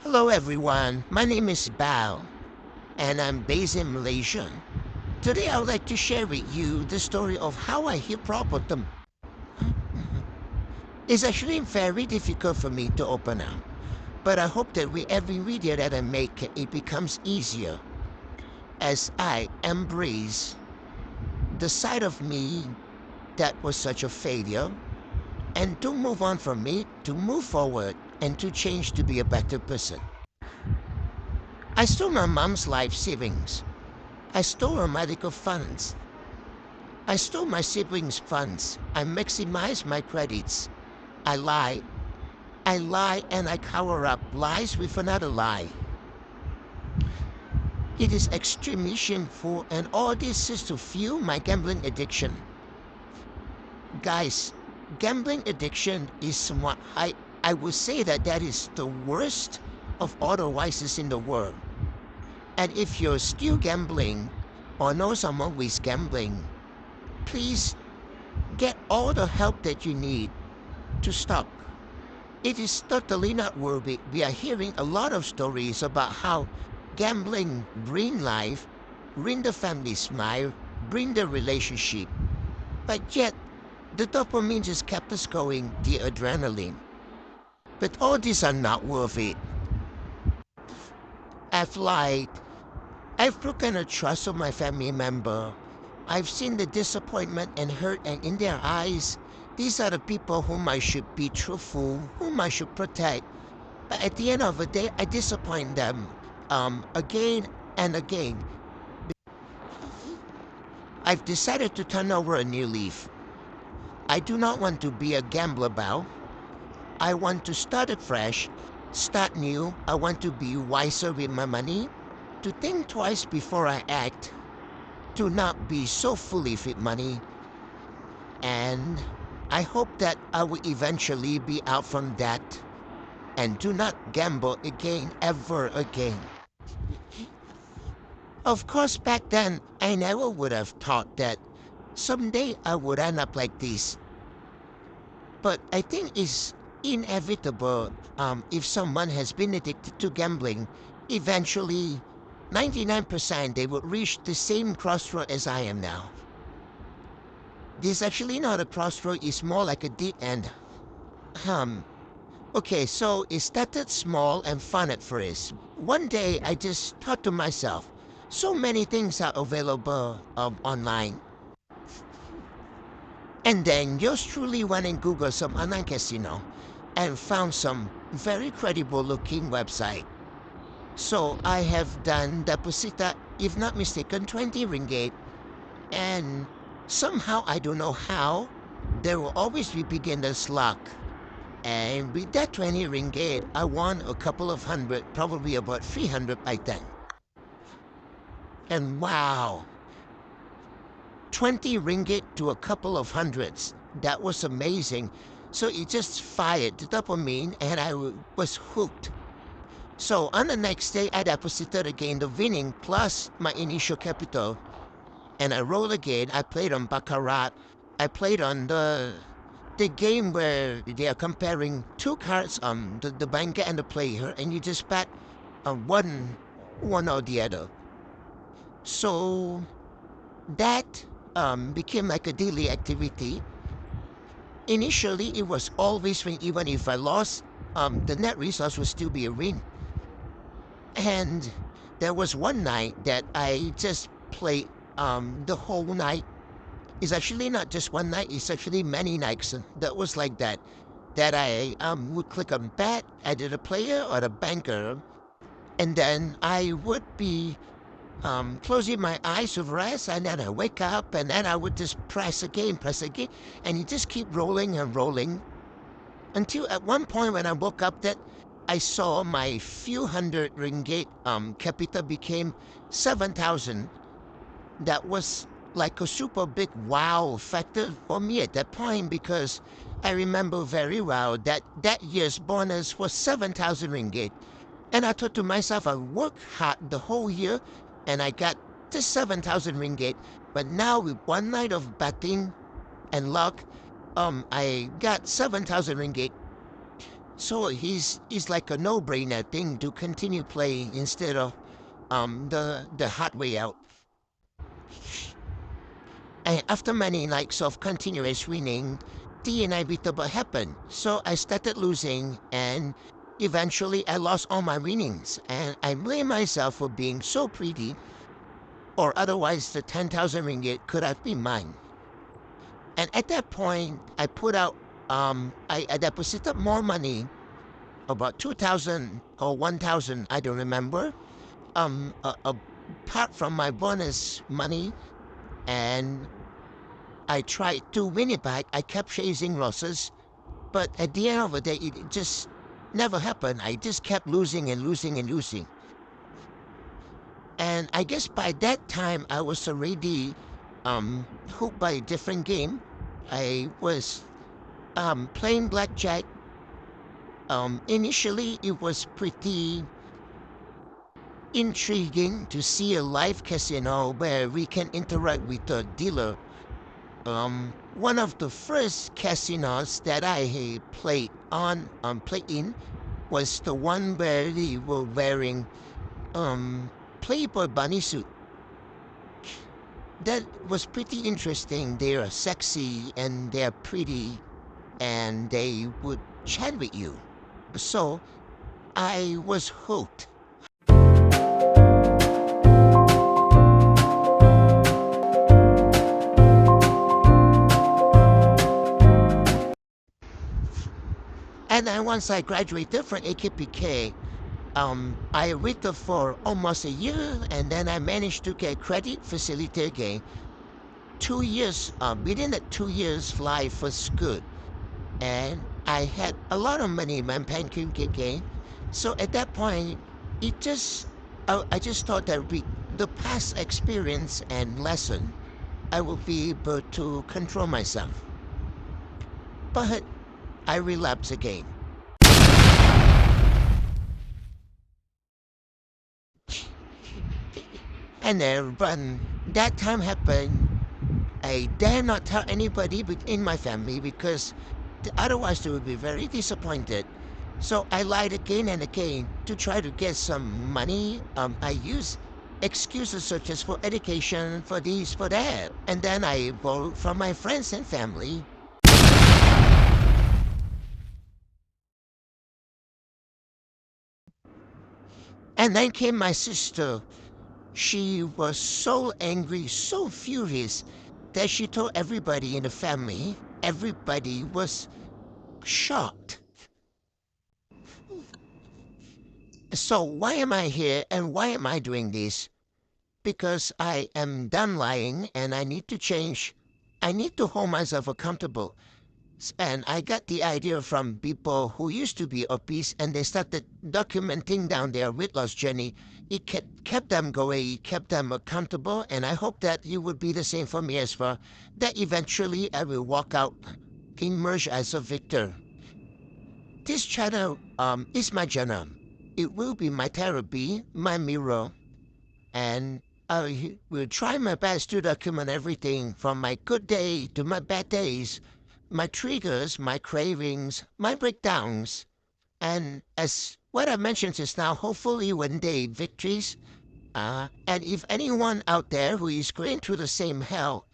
Hello everyone, my name is Bao and I'm based in Malaysia. Today I would like to share with you the story of how I hit rock bottom. It's actually very difficult for me to open up, but I hope that with every video that I make it becomes easier as I embrace the side of me that was such a failure and to move on from it, to move forward and to change to be a better person. I stole my mom's life savings. I stole her medical funds. I stole my siblings' funds. I maximized my credits. I lie. I lie and I cover up lies with another lie. It is extremely shameful and all this is to fuel my gambling addiction. Guys, gambling addiction is what I would say that is the worst of all the vices in the world. And if you're still gambling or know someone who is gambling, please get all the help that you need to stop. It is totally not worth it. We are hearing a lot of stories about how gambling ruin life, ruin the family smile, ruin the relationship. But yet, the dopamine just kept us going, the adrenaline. But all these are not worth it. I've lied. I've broken the trust of my family member. I've seen the disappointment and hurt and in their eyes. These are the people whom I should be truthful, whom I should protect. But at the end of the day, I disappoint them. Again and again. I've decided to turn over a new leaf. I do not want to be a gambler, Bao. I want to start afresh, start new. I want to be wiser with my money, to think twice before I act, to not be so foolish with money. And I hope that I will eventually be out from that and do not gamble again, ever again. Of course, back then, I never would have thought that someday I would end up like this. But I think it's inevitable if someone has been addicted to gambling, eventually 99% they would reach the same crossroad as I am now. This is actually not a crossroad, it's more like a dead end. Okay, so it started small and fun at first. One day I just thought to myself, so many things are available online. And then yours truly went and Googled some online casino and found some very credible looking website. So I have done deposited, if not mistaken, 20 ringgit. And somehow, I don't know how, there will always be beginner's luck. And with that 20 ringgit, I won a couple of hundred, probably about 300 by then. And wow, 20 ringgit to a couple of hundreds. That was amazing. So it just fired the dopamine and I was hooked. So on the next day, I deposited again the winning plus my initial capital. And I rolled again. I played on Baccarat. I played on the game where they are comparing two cards, the banker and the player, and you just bet one or the other. So that became like a daily activity. Initially, it was always win. Even if I lost, the net results would still be a win. And there was one night that I just played the whole night. It's actually not just one night, it's actually many nights that was like that. That I would click on bet, either the player or the banker, and then I would be closing my eyes with rest, and then I wake up, and then I would just press again, and you just keep rolling and rolling until at one point when I woke up that I saw my few hundred ringgit capital became 7,000. That was like a super big wow factor for me at that point because I remember very well that that year's bonus was 7,000 ringgit. And I thought to myself, I worked hard the whole year and I got just 7,000 ringgit. But now with one night of betting and luck, I got 7,000 ringgit. So he's like a no-brainer thing to continue playing instead of the hard way out. And after many nights of continuous winning, the inevitable happened. So I started losing, and eventually I lost all my winnings. And I blame myself for being so greedy, or otherwise the 10,000 ringgit could have been mine. And at that point, I put out, I deposited more money, about 2,000 or 1,000, I don't remember, apart from my bonus money, and I tried to win it back. I kept chasing losses, but at the end of the day, it just never happened. I just kept losing and losing and losing. And I guess by that time, I was already hooked by a different game. I was playing blackjack. Initially, it was pretty intriguing to see a live casino where we can interact with the dealer. One of the first casinos that I played in was the one where they were wearing Playboy bunny suit. That was pretty interesting. They are sexy and they're pretty and they would chat with you. So I was hooked. And then once I graduated from AKPK, I waited for almost a year, and then I managed to get credit facility again. 2 years, within that 2 years, life was good, and I had a lot of money in my bank again. So at that point, I just thought that with the past experience and lesson, I will be able to control myself. But I relapse again. And then when that time happened, I dare not tell anybody within my family because otherwise they would be very disappointed. So I lied again and again to try to get some money. I use excuses such as for education, for this, for that. And then I borrowed from my friends and family. And then came my sister. She was so angry, so furious, that she told everybody in the family. Everybody was shocked. So why am I here and why am I doing this? Because I am done lying and I need to change. I need to hold myself accountable. And I got the idea from people who used to be obese and they started documenting down their weight loss journey. It kept them going, it kept them accountable, and I hope that you would be the same for me as well. That eventually I will walk out, emerge as a victor. This channel is my journal. It will be my therapy, my mirror, and I will try my best to document everything from my good day to my bad days, my triggers, my cravings, my breakdowns, and as what I mentioned just now, hopefully one day victories. And if anyone out there who is going through the same hell,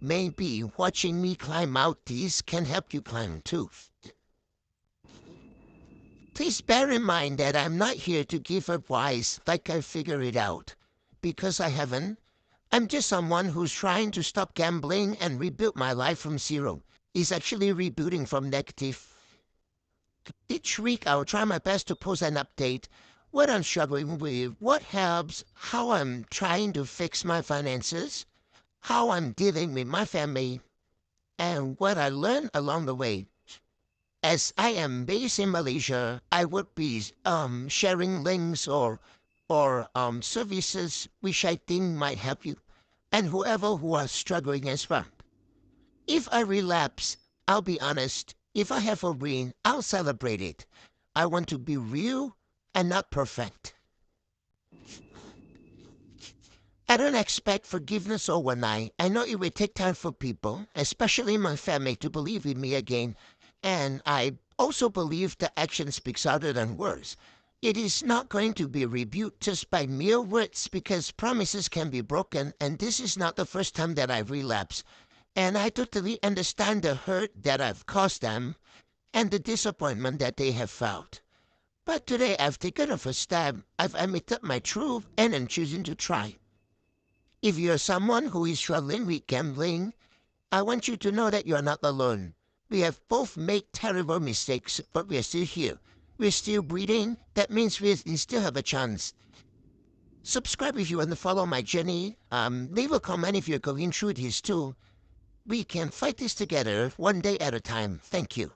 maybe watching me climb out these can help you climb too. Please bear in mind that I'm not here to give advice like I figure it out, because I haven't. I'm just someone who's trying to stop gambling and rebuild my life from zero. Is actually rebooting from negative. Each week I'll try my best to post an update, what I'm struggling with, what helps, how I'm trying to fix my finances, how I'm dealing with my family, and what I learned along the way. As I am based in Malaysia, I would be sharing links or services which I think might help you and whoever who are struggling as well. If I relapse, I'll be honest. If I have a win, I'll celebrate it. I want to be real and not perfect. I don't expect forgiveness overnight. I know it will take time for people, especially my family, to believe in me again. And I also believe that action speaks louder than words. It is not going to be rebuked just by mere words because promises can be broken, and this is not the first time that I've relapsed. And I totally understand the hurt that I've caused them and the disappointment that they have felt. But today I've taken a first step. I've admitted my truth and am choosing to try. If you're someone who is struggling with gambling, I want you to know that you are not alone. We have both made terrible mistakes, but we're still here. We're still breathing. That means we still have a chance. Subscribe if you want to follow my journey. Leave a comment if you're going through this too. We can fight this together, one day at a time. Thank you.